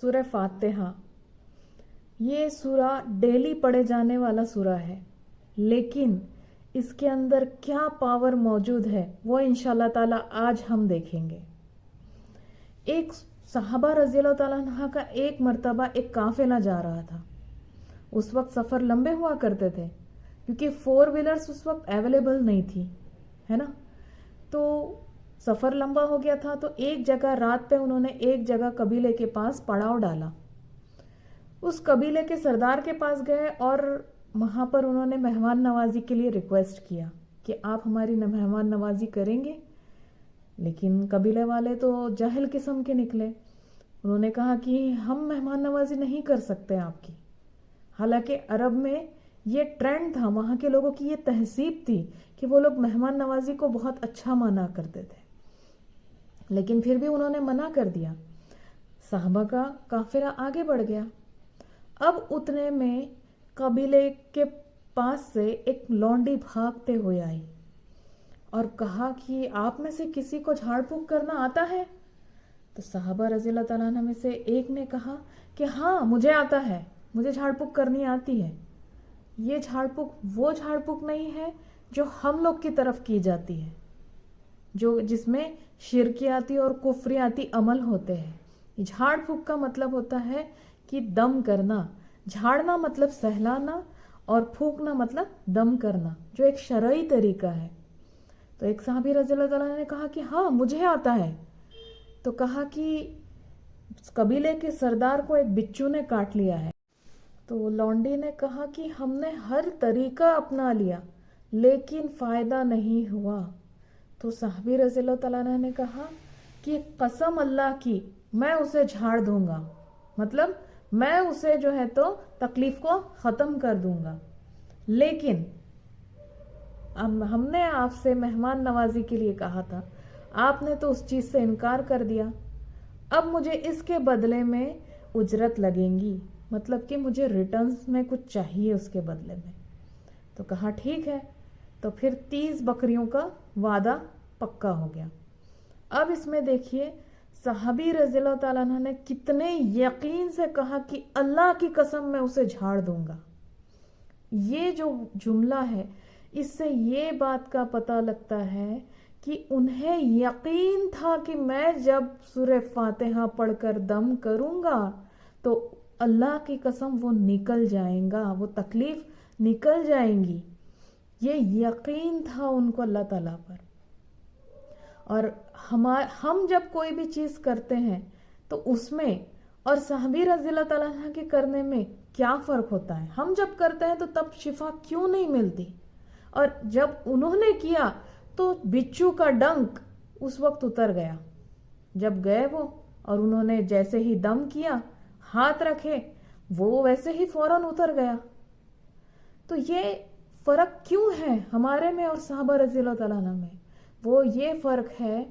سورہ فاتحہ، یہ سورہ ڈیلی پڑھے جانے والا سورہ ہے، لیکن اس کے اندر کیا پاور موجود ہے وہ انشاءاللہ تعالی آج ہم دیکھیں گے۔ ایک صحابہ رضی اللہ تعالیٰ عنہ کا ایک مرتبہ ایک قافلہ جا رہا تھا۔ اس وقت سفر لمبے ہوا کرتے تھے کیونکہ 4 ویلرز اس وقت اویلیبل نہیں تھی، ہے نا، تو سفر لمبا ہو گیا تھا، تو ایک جگہ رات پہ انہوں نے ایک جگہ قبیلے کے پاس پڑاؤ ڈالا۔ اس قبیلے کے سردار کے پاس گئے اور وہاں پر انہوں نے مہمان نوازی کے لیے ریکویسٹ کیا کہ آپ ہماری مہمان نوازی کریں گے، لیکن قبیلے والے تو جاہل قسم کے نکلے۔ انہوں نے کہا کہ ہم مہمان نوازی نہیں کر سکتے آپ کی، حالانکہ عرب میں یہ ٹرینڈ تھا، وہاں کے لوگوں کی یہ تہذیب تھی کہ وہ لوگ مہمان نوازی کو بہت اچھا مانا کرتے تھے، لیکن پھر بھی انہوں نے منع کر دیا۔ صحابہ کا قافلہ آگے بڑھ گیا۔ اب اتنے میں قبیلے کے پاس سے ایک لونڈی بھاگتے ہوئے آئی اور کہا کہ آپ میں سے کسی کو جھاڑ پھونک کرنا آتا ہے؟ تو صحابہ رضی اللہ تعالیٰ عنہ میں سے ایک نے کہا کہ ہاں مجھے آتا ہے، مجھے جھاڑ پھونک کرنی آتی ہے۔ یہ جھاڑ پھونک وہ جھاڑ پھونک نہیں ہے جو ہم لوگ کی طرف کی جاتی ہے، جس میں شرکیاتی اور کفریاتی عمل ہوتے ہیں۔ جھاڑ پھونک کا مطلب ہوتا ہے کہ دم کرنا، جھاڑنا مطلب سہلانا اور پھونکنا مطلب دم کرنا، جو ایک شرعی طریقہ ہے۔ تو ایک صحابی رضی اللہ تعالیٰ نے کہا کہ ہاں مجھے آتا ہے۔ تو کہا کہ قبیلے کے سردار کو ایک بچھو نے کاٹ لیا ہے۔ تو لونڈی نے کہا کہ ہم نے ہر طریقہ اپنا لیا لیکن فائدہ نہیں ہوا۔ تو صحابی رضی اللہ تعالیٰ نے کہا کہ قسم اللہ کی میں اسے جھاڑ دوں گا، مطلب میں اسے جو ہے تو تکلیف کو ختم کر دوں گا، لیکن ہم نے آپ سے مہمان نوازی کے لیے کہا تھا، آپ نے تو اس چیز سے انکار کر دیا، اب مجھے اس کے بدلے میں اجرت لگیں گی، مطلب کہ مجھے ریٹرنز میں کچھ چاہیے اس کے بدلے میں۔ تو کہا ٹھیک ہے، تو پھر 30 بکریوں کا وعدہ پکا ہو گیا۔ اب اس میں دیکھیے صحابی رضی اللہ تعالیٰ عنہ نے کتنے یقین سے کہا کہ اللہ کی قسم میں اسے جھاڑ دوں گا۔ یہ جو جملہ ہے اس سے یہ بات کا پتہ لگتا ہے کہ انہیں یقین تھا کہ میں جب سورہ فاتحہ پڑھ کر دم کروں گا تو اللہ کی قسم وہ نکل جائیں گا، وہ تکلیف نکل جائیں گی۔ یہ یقین تھا ان کو اللہ تعالیٰ پر۔ اور ہم جب کوئی بھی چیز کرتے ہیں تو اس میں اور صحابی رضی اللہ تعالیٰ عنہ کے کرنے میں کیا فرق ہوتا ہے؟ ہم جب کرتے ہیں تو تب شفا کیوں نہیں ملتی، اور جب انہوں نے کیا تو بچھو کا ڈنک اس وقت اتر گیا۔ جب گئے وہ اور انہوں نے جیسے ہی دم کیا، ہاتھ رکھے، وہ ویسے ہی فوراً اتر گیا۔ تو یہ فرق کیوں ہے ہمارے میں اور صحابہ رضی اللہ تعالیٰ عنہ میں؟ وہ یہ فرق ہے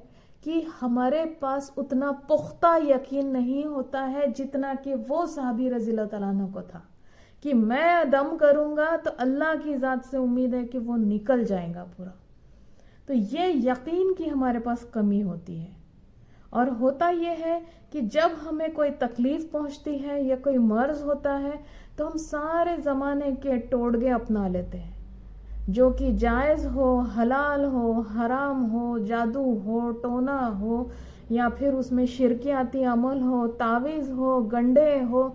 کہ ہمارے پاس اتنا پختہ یقین نہیں ہوتا ہے جتنا کہ وہ صحابی رضی اللہ تعالیٰ عنہ کو تھا کہ میں دم کروں گا تو اللہ کی ذات سے امید ہے کہ وہ نکل جائے گا پورا۔ تو یہ یقین کی ہمارے پاس کمی ہوتی ہے، اور ہوتا یہ ہے کہ جب ہمیں کوئی تکلیف پہنچتی ہے یا کوئی مرض ہوتا ہے تو ہم سارے زمانے کے ٹوٹکے اپنا لیتے ہیں، جو کہ جائز ہو، حلال ہو، حرام ہو، جادو ہو، ٹونا ہو، یا پھر اس میں شرکیاتی عمل ہو، تعویذ ہو، گنڈے ہو،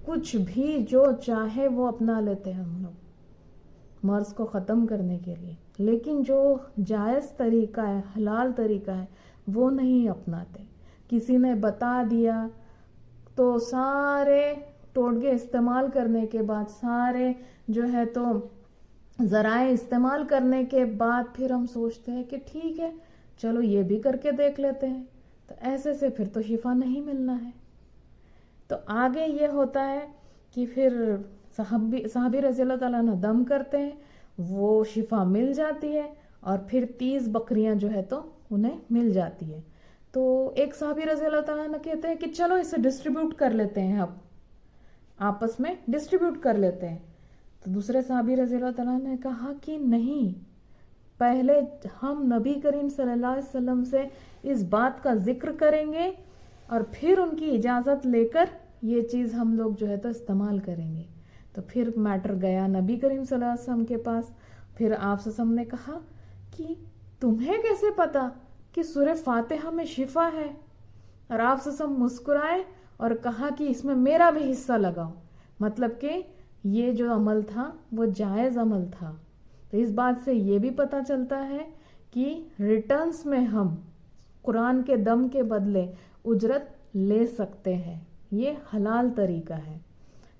کچھ بھی جو چاہے وہ اپنا لیتے ہیں ہم لوگ مرض کو ختم کرنے کے لیے، لیکن جو جائز طریقہ ہے، حلال طریقہ ہے، وہ نہیں اپناتے۔ کسی نے بتا دیا تو سارے ٹوٹکے استعمال کرنے کے بعد، سارے جو ہے تو ذرائع استعمال کرنے کے بعد پھر ہم سوچتے ہیں کہ ٹھیک ہے چلو یہ بھی کر کے دیکھ لیتے ہیں، تو ایسے سے پھر تو شفا نہیں ملنا ہے۔ تو آگے یہ ہوتا ہے کہ پھر صحابی رضی اللہ تعالیٰ عنہ دم کرتے ہیں، وہ شفا مل جاتی ہے، اور پھر 30 بکریاں جو ہے تو انہیں مل جاتی ہے۔ تو ایک صحابی رضی اللہ تعالیٰ عنہ کہتے ہیں کہ چلو اسے ڈسٹریبیوٹ کر لیتے ہیں، اب آپس میں ڈسٹریبیوٹ کر لیتے ہیں۔ تو دوسرے صحابی رضی اللہ تعالیٰ نے کہا کہ نہیں، پہلے ہم نبی کریم صلی اللہ علیہ وسلم سے اس بات کا ذکر کریں گے اور پھر ان کی اجازت لے کر یہ چیز ہم لوگ جو ہے تو استعمال کریں گے. تو پھر میٹر گیا نبی کریم صلی اللہ علیہ وسلم کے پاس. پھر آپ صلی اللہ علیہ وسلم نے کہا کہ تمہیں کیسے پتا کہ سورہ فاتحہ میں شفا ہے؟ اور آپ صلی اللہ علیہ وسلم مسکرائے اور کہا کہ اس میں میرا بھی حصہ لگاؤ. مطلب کہ یہ جو عمل تھا وہ جائز عمل تھا. تو اس بات سے یہ بھی پتہ چلتا ہے کہ ریٹرنز میں ہم قرآن کے دم کے بدلے اجرت لے سکتے ہیں. یہ حلال طریقہ ہے.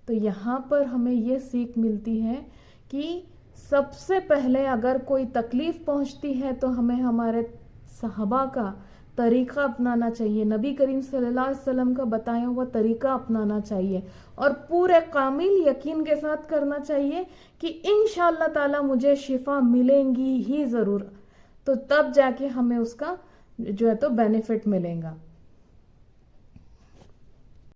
تو یہاں پر ہمیں یہ سیکھ ملتی ہے کہ سب سے پہلے اگر کوئی تکلیف پہنچتی ہے تو ہمیں ہمارے صحابہ کا طریقہ اپنانا چاہیے، نبی کریم صلی اللہ علیہ وسلم کا بتایا ہوا طریقہ اپنانا چاہیے، اور پورے کامل یقین کے ساتھ کرنا چاہیے کہ انشاءاللہ تعالی مجھے شفا ملیں گی ہی ضرور. تو تب جا کے ہمیں اس کا جو ہے تو بینیفٹ ملے گا.